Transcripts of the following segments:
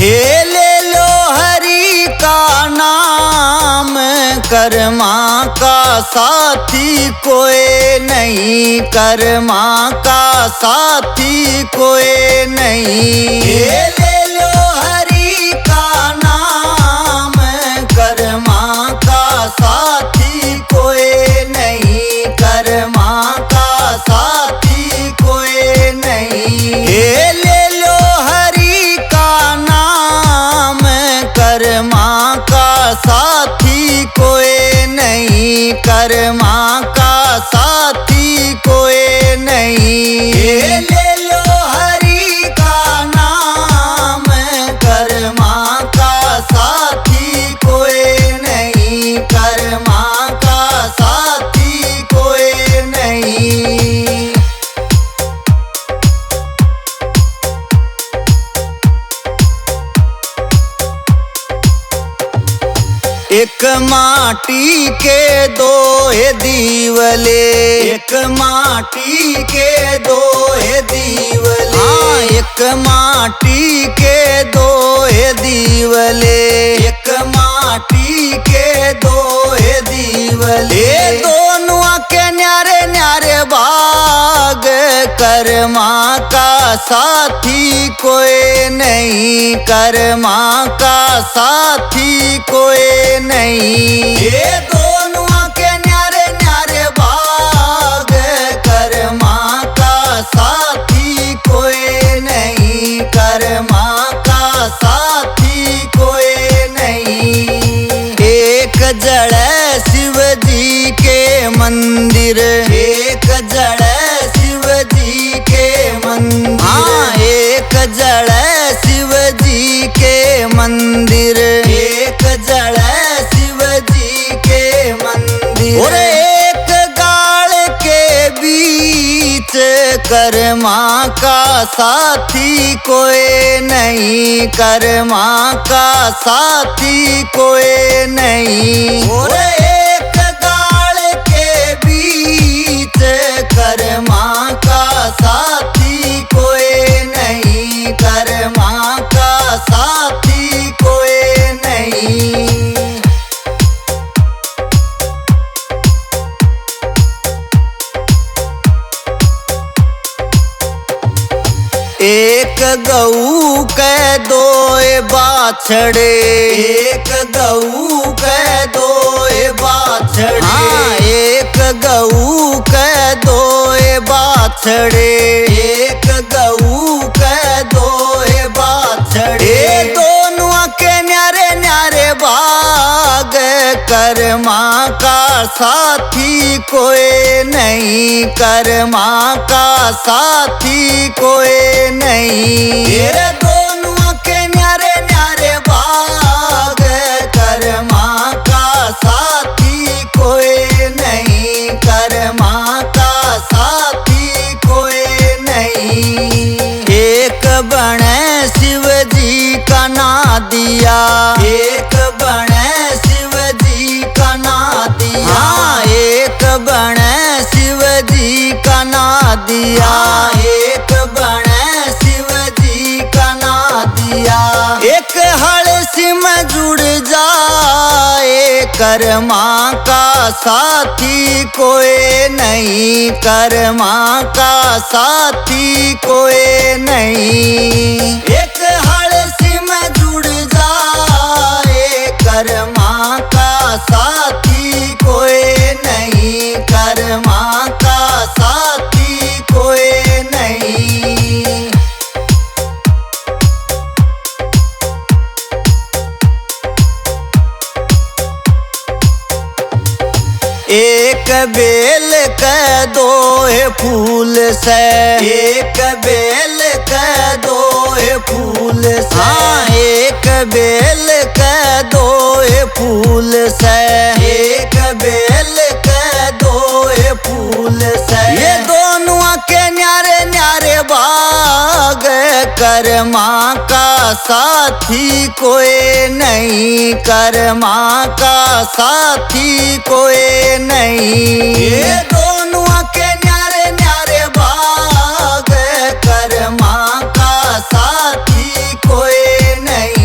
हे ले लो हरि का नाम, कर्मा का साथी कोई नहीं, कर्मा का साथी कोई नहीं। हे ले लो हरि का नाम, कर्मा का साथी कोई नहीं, कर्मा का साथी कोई नहीं। हे ले लो हरि का नाम, कर्मा का साथी कोई नहीं, कर्मा का साथी कोई नहीं। हे ले लो हरि का नाम, कर्मा का साथी कोई नहीं, कर्मा का साथी कोई नहीं। एक माटी के दो दीवले, एक माटी के दो दीवले, हाँ एक माटी के दो दीवले, एक माटी के दो दीवले। दोनों के न्यारे न्यारे बाग, कर्मा का साथी कोई नहीं, कर्मा का साथी कोई नहीं। ये दोनों के न्यारे न्यारे बाग, कर्मा का साथी कोई नहीं, कर्मा का साथी कोई नहीं। एक जड़ शिव जी के मंदिर, एक जड़ शिव जी के मंदिर, हाँ एक जड़ शिव जी के मंदिर, एक जड़ शिव जी के मंदिर। और एक गाड़ के बीच, कर्मा का साथी कोई नहीं, कर्मा का साथी कोई नहीं। और एक गाड़ के बीच, कर्मा का साथी कोई नहीं, कर्मा का साथी कोई नहीं। एक गऊ के दो बाछड़े, एक गऊ के दो बाछड़े, हाँ एक गऊ के दो बाछड़े, एक गऊ के दो बाछड़े। दोनों के न्यारे न्यारे बाग, कर्मा का साथी कोई नहीं, कर्मा का साथी कोई नहीं। तेरे दोनों के न्यारे न्यारे बाग, कर्मा का साथी कोई नहीं, कर्मा का साथी कोई नहीं। एक बने शिव जी का ना दिया, एक बने शिव जी का ना दिया, हाँ एक बने शिव जी का ना दिया, एक बने शिव जी का ना दिया। एक हड़सी में जुड़ जाए, कर्मा का साथी कोई नहीं, कर्मा का साथी कोई नहीं। एक हड़सी में जुड़ जाए, कर्मा का साथी कोई नहीं, कर्मा का साथी कोई नहीं। एक बेल के दो फूल से, एक बेल के दो फूल से, हाँ एक बेल के दो फूल से, एक बेल के दो फूल से। ये दोनों के न्यारे न्यारे बाग, कर्मा का साथी कोई नहीं, कर्मा का साथी कोई नहीं। ये दोनों के न्यारे न्यारे बाग, कर्मा का साथी कोई नहीं।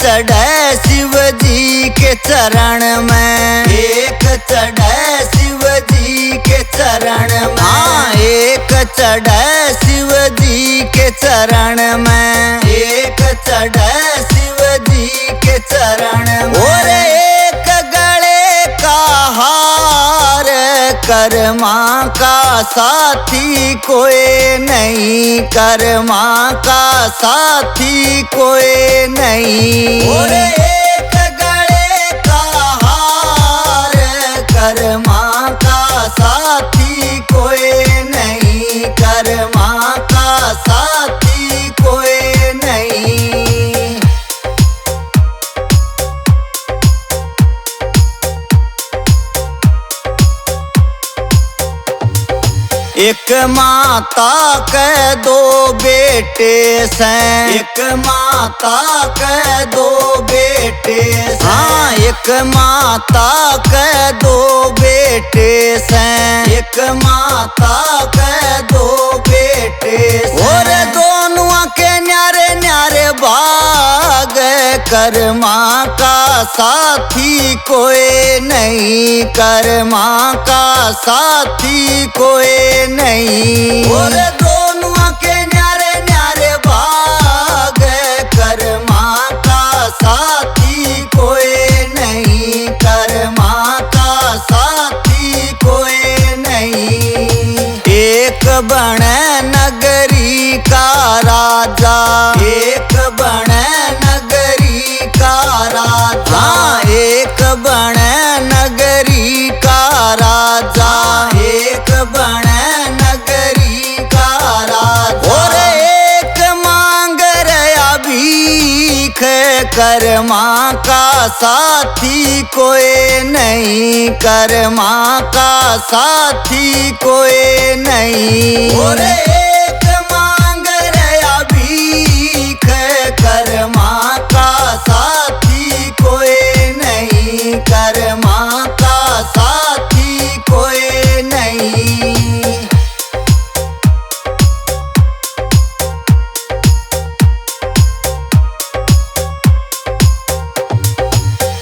चढ़े शिव जी के चरण में, एक चढ़े शिव जी के चरण में। हाँ, एक चढ़े शिव जी के चरण में, एक चढ़े शिव जी के चरण में। और एक गले का हार, कर्मा का साथी कोई नहीं, कर्मा का साथी कोई नहीं। और एक गले का हार, कर्मा का साथी कोई नहीं, कर्मा का साथी कोई नहीं। एक माता के दो बेटे से, एक माता के दो बेटे से। हाँ, एक माता के दो बेटे से, एक माता के दो बेटे से। और दोनों के न्यारे न्यारे बाग, कर्मा का साथी कोई नहीं, कर्मा का साथी कोई नहीं। और दोनों के न्यारे न्यारे बाग, कर्मा का साथी कोई नहीं, कर्मा का साथी कोई नहीं। एक बन नगरी का राजा, एक बन नगरी का राजा। एक बन नगरी का राजा, एक बन नगरी का राजा। और एक मांग रहा भीख, कर्मा का साथी कोई नहीं, कर्मा का साथी कोई नहीं। और एक मांग रहा भीख, कर्मा का साथी कोई नहीं, कर्मा का साथी कोई नहीं।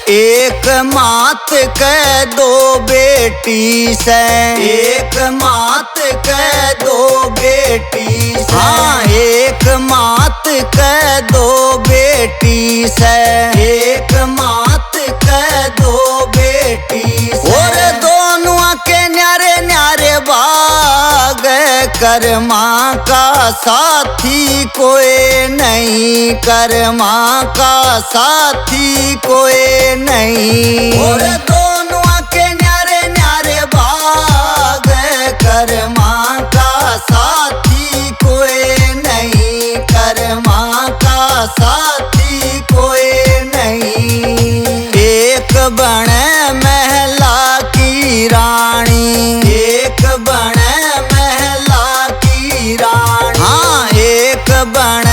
एक मात के दो बेटी से, एक मात के दो बेटी से। हाँ, एक मात के दो बेटी से, एक मात के दो बेटी से। और दोनों के न्यारे न्यारे बाग, कर्मा का साथी कोई नहीं, कर्मा का साथी कोई नहीं। और दोनों के न्यारे न्यारे बाग, कर्मा का साथी कोई नहीं, कर्मा का साथी कोई नहीं। एक बन महला की रानी, एक बन महला की रानी। हाँ, एक बन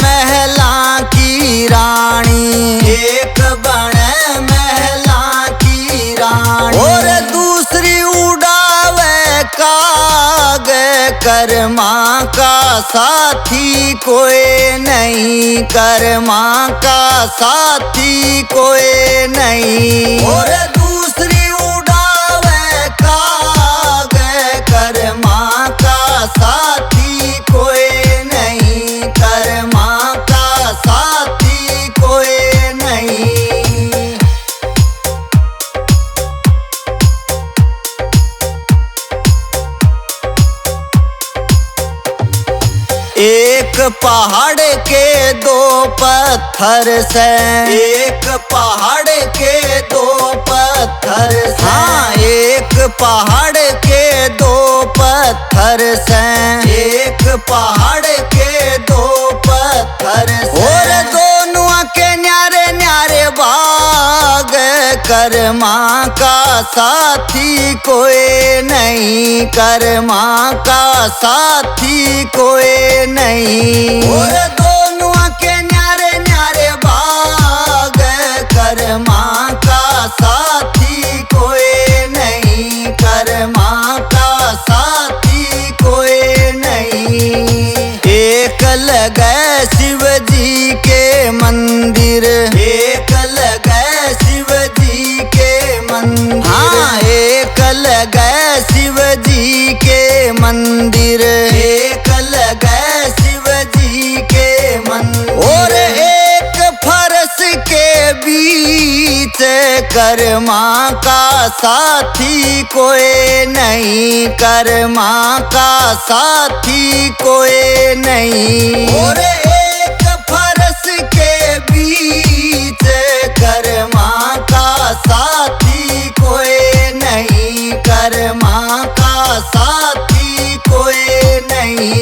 महला की रानी, एक बन महला की रानी। और दूसरी उड़ावे काग, कर्मा का साथी कोई नहीं, कर्मा का साथी कोई नहीं। और दूसरी उड़ावे काग, कर्मा का साथी कोई नहीं, कर्मा का साथी कोई नहीं। एक पहाड़ के दो पत्थर से, एक पहाड़ के दो पत्थर से। हाँ, एक पहाड़ के दो पत्थर से, एक पहाड़ के दो पत्थर से। और दोनों के न्यारे न्यारे बाग, कर्मा का साथी कोई नहीं, कर्मा का साथी कोई नहीं। और दोनों के न्यारे न्यारे बाग, कर्मा का साथी कोई नहीं, कर्मा का साथी कोई नहीं। एक लगे शिव जी के मंदिर, कर्मा का साथी कोई नहीं, कर्मा का साथी कोई नहीं। और एक फरस के बीच कर्मा का साथी कोई नहीं, कर्मा का साथी कोई नहीं।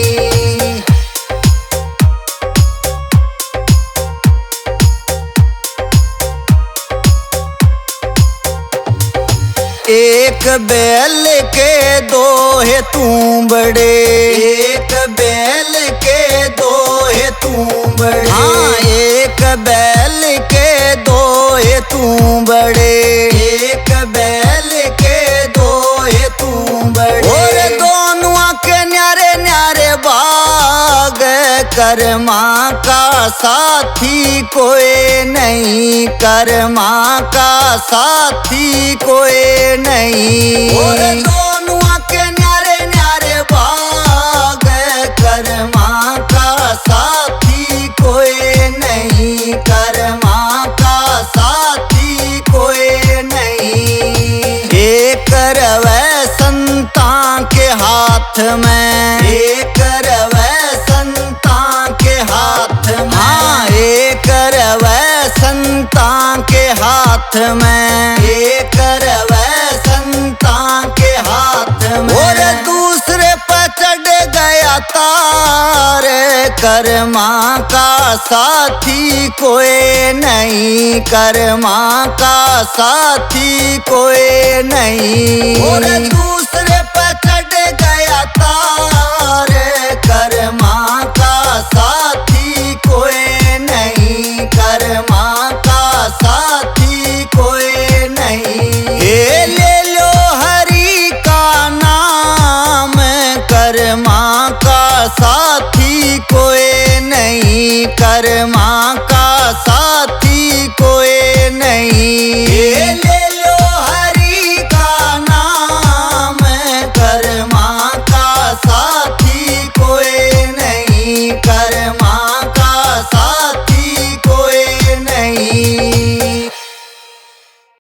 एक बैल के दो है तू बड़े, एक बैल के दो है तू बड़े। हाँ, एक बैल के दो है तू बड़े, एक बैल के दो है तू बड़े। और दोनों के न्यारे न्यारे बाग, कर्मा का साथी कोई नहीं, कर्मा का साथी कोई नहीं। और दोनों के न्यारे न्यारे बाग, कर्मा का साथी कोई नहीं, कर्मा का साथी कोई नहीं। एक रवै संता के हाथ में, एक रवै संता के हाथ में। हाँ, एक रवै संता के हाथ में, एक रवै संता के हाथ में। और दूसरे पर चढ़ गया तार, कर्मा का साथी कोई नहीं, कर्मा का साथी कोई नहीं। और दूसरे पर चढ़ गया तार, कर्मा का साथी कोई